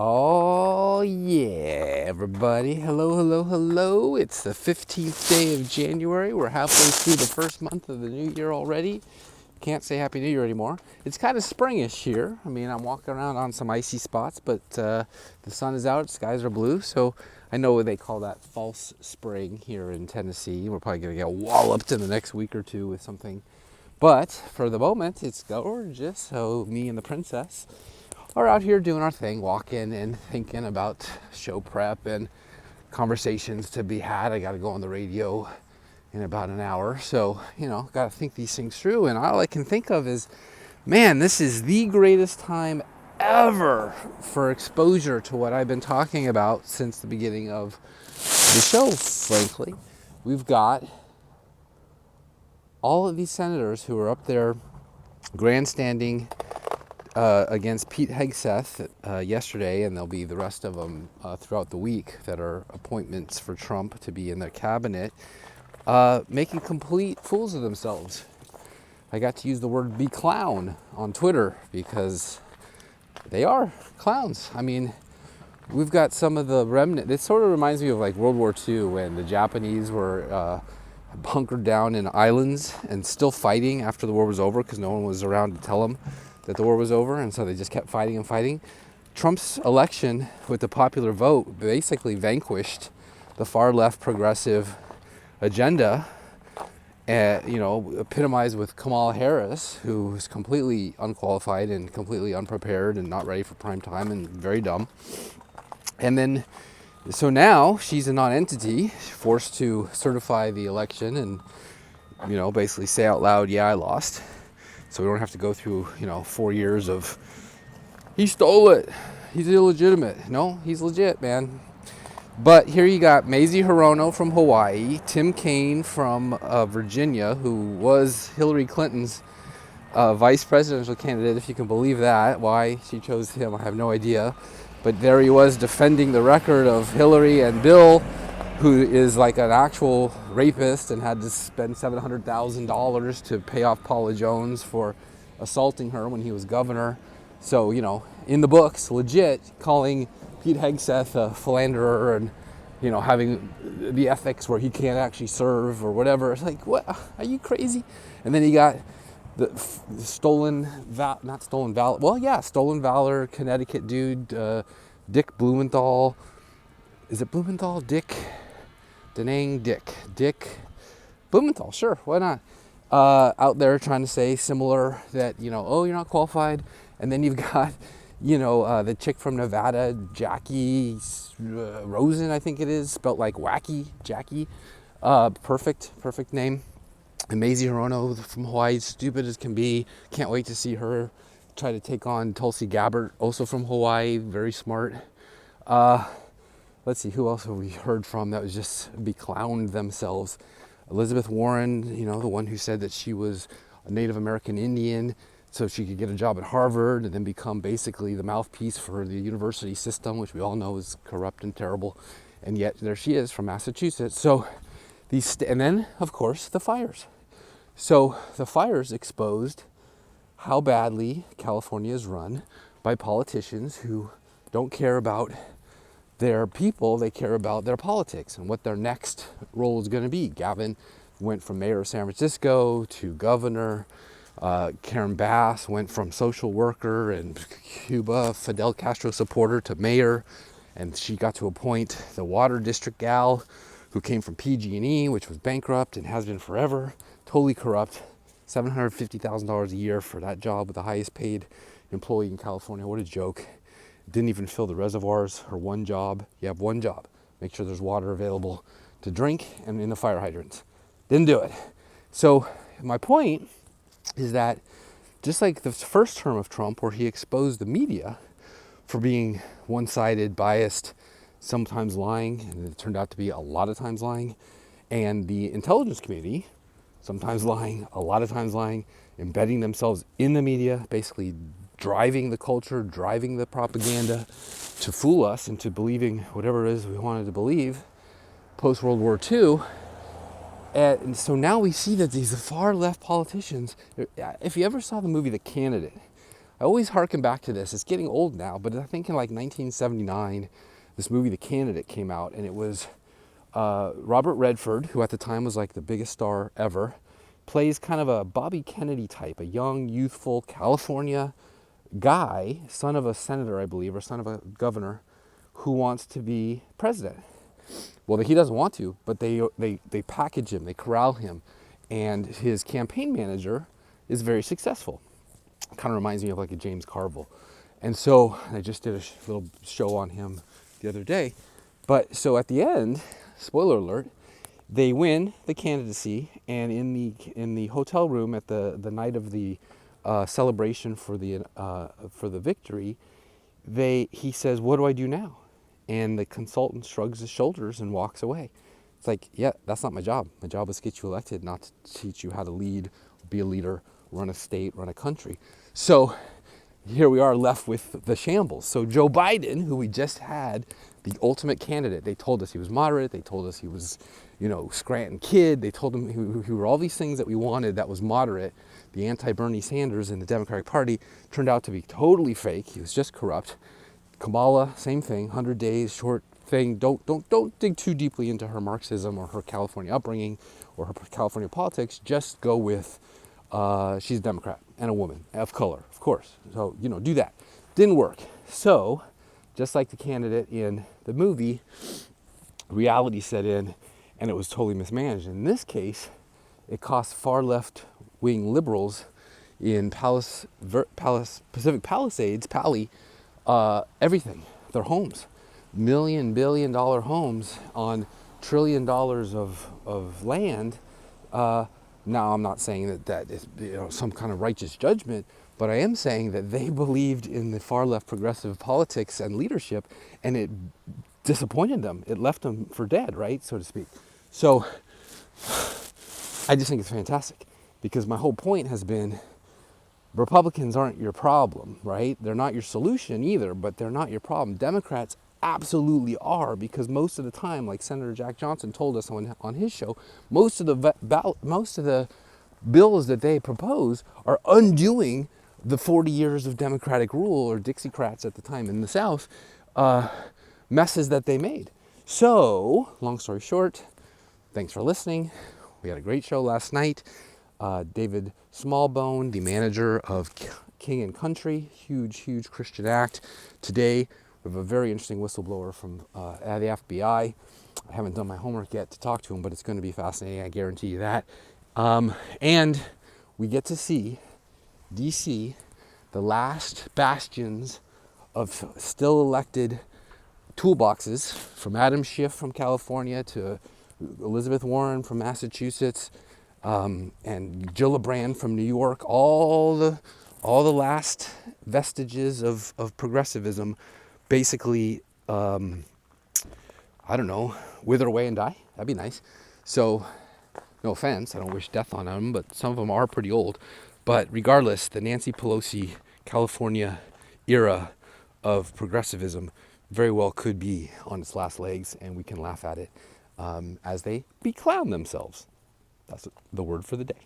Oh, yeah, everybody. Hello, hello, hello. It's the 15th day of January. We're halfway through the first month of the new year already. Can't say Happy New Year anymore. It's kind of springish here. I mean, I'm walking around on some icy spots, but the sun is out, skies are blue. So I know they call that false spring here in Tennessee. We're probably going to get walloped in the next week or two with something. But for the moment, it's gorgeous. So me and the princess are out here doing our thing, walking and thinking about show prep and conversations to be had. I got to go on the radio in about an hour. So, got to think these things through. And all I can think of is, man, this is the greatest time ever for exposure to what I've been talking about since the beginning of the show, frankly. We've got all of these senators who are up there grandstanding against Pete Hegseth yesterday, and there'll be the rest of them throughout the week that are appointments for Trump to be in their cabinet, making complete fools of themselves. I got to use the word beclown on Twitter because they are clowns. I mean, we've got some of the remnant. It sort of reminds me of like World War II when the Japanese were bunkered down in islands and still fighting after the war was over because no one was around to tell them that the war was over, and so they just kept fighting and fighting. Trump's election with the popular vote basically vanquished the far left progressive agenda, epitomized with Kamala Harris, who was completely unqualified and completely unprepared and not ready for prime time and very dumb. And then, so now she's a non-entity, forced to certify the election and, basically say out loud, yeah, I lost. So we don't have to go through, 4 years of, he stole it, he's illegitimate. No, he's legit, man. But here you got Mazie Hirono from Hawaii, Tim Kaine from Virginia, who was Hillary Clinton's vice presidential candidate, if you can believe that. Why she chose him, I have no idea. But there he was defending the record of Hillary and Bill, who is like an actual rapist and had to spend $700,000 to pay off Paula Jones for assaulting her when he was governor. So, in the books, legit, calling Pete Hegseth a philanderer and, having the ethics where he can't actually serve or whatever. It's like, what? Are you crazy? And then he got the stolen valor Connecticut dude, Dick Blumenthal. Is it Blumenthal? Dick Blumenthal, sure, why not? Out there trying to say similar that, oh, you're not qualified. And then you've got, the chick from Nevada, Jackie Rosen, I think it is, spelt like wacky, Jackie. Perfect name. And Mazie Hirono from Hawaii, stupid as can be. Can't wait to see her try to take on Tulsi Gabbard, also from Hawaii, very smart. Let's see, who else have we heard from that was just beclowned themselves? Elizabeth Warren, the one who said that she was a Native American Indian so she could get a job at Harvard and then become basically the mouthpiece for the university system, which we all know is corrupt and terrible. And yet there she is from Massachusetts. So and then, of course, the fires. So the fires exposed how badly California is run by politicians who don't care about their people, they care about their politics and what their next role is going to be. Gavin went from mayor of San Francisco to governor. Karen Bass went from social worker and Cuba Fidel Castro supporter to mayor, and she got to appoint the water district gal who came from PG&E, which was bankrupt and has been forever, totally corrupt. $750,000 a year for that job with the highest paid employee in California. What a joke. Didn't even fill the reservoirs. Her one job. You have one job. Make sure there's water available to drink and in the fire hydrants. Didn't do it. So my point is that just like the first term of Trump, where he exposed the media for being one-sided, biased, sometimes lying, and it turned out to be a lot of times lying, and the intelligence community, sometimes lying, a lot of times lying, embedding themselves in the media, basically driving the culture, driving the propaganda to fool us into believing whatever it is we wanted to believe post-World War II. And so now we see that these far left politicians, if you ever saw the movie The Candidate, I always harken back to this. It's getting old now, but I think in like 1979, this movie, The Candidate, came out, and it was Robert Redford, who at the time was like the biggest star ever, plays kind of a Bobby Kennedy type, a young, youthful California guy, son of a senator, I believe, or son of a governor, who wants to be president. Well, he doesn't want to, but they package him, they corral him, and his campaign manager is very successful. Kind of reminds me of like a James Carville. And so I just did a little show on him the other day. But so at the end, spoiler alert, they win the candidacy, and in the hotel room at the night of the celebration for the victory, he says, "What do I do now?" And the consultant shrugs his shoulders and walks away. It's like, yeah, that's not my job. My job is to get you elected, not to teach you how to lead, be a leader, run a state, run a country. So here we are left with the shambles. So Joe Biden, who we just had, the ultimate candidate, they told us he was moderate, they told us he was, Scranton kid, they told him he were all these things that we wanted that was moderate. The anti-Bernie Sanders in the Democratic Party turned out to be totally fake. He was just corrupt. Kamala, same thing, 100 days, short thing. Don't dig too deeply into her Marxism or her California upbringing or her California politics. Just go with she's a Democrat and a woman of color, of course. So, do that. Didn't work. So, just like the candidate in the movie, reality set in and it was totally mismanaged. In this case, it cost far left-wing liberals in Pacific Palisades, everything, their homes, billion-dollar homes on $1 trillion of land. Now, I'm not saying that is some kind of righteous judgment, but I am saying that they believed in the far left progressive politics and leadership, and it disappointed them. It left them for dead, right, so to speak. So I just think it's fantastic, because my whole point has been Republicans aren't your problem, right? They're not your solution either, but they're not your problem. Democrats absolutely are, because most of the time, like Senator Jack Johnson told us on his show, most of the bills that they propose are undoing the 40 years of Democratic rule, or Dixiecrats at the time in the South, messes that they made. So, long story short, thanks for listening. We had a great show last night. David Smallbone, the manager of King and Country, huge Christian act. Today, we have a very interesting whistleblower from the FBI. I haven't done my homework yet to talk to him, but it's going to be fascinating. I guarantee you that. And we get to see DC, the last bastions of still elected toolboxes, from Adam Schiff from California to Elizabeth Warren from Massachusetts, and Gillibrand from New York, all the last vestiges of progressivism basically, wither away and die. That'd be nice. So, no offense, I don't wish death on them, but some of them are pretty old. But regardless, the Nancy Pelosi California era of progressivism very well could be on its last legs, and we can laugh at it as they beclown themselves. That's the word for the day.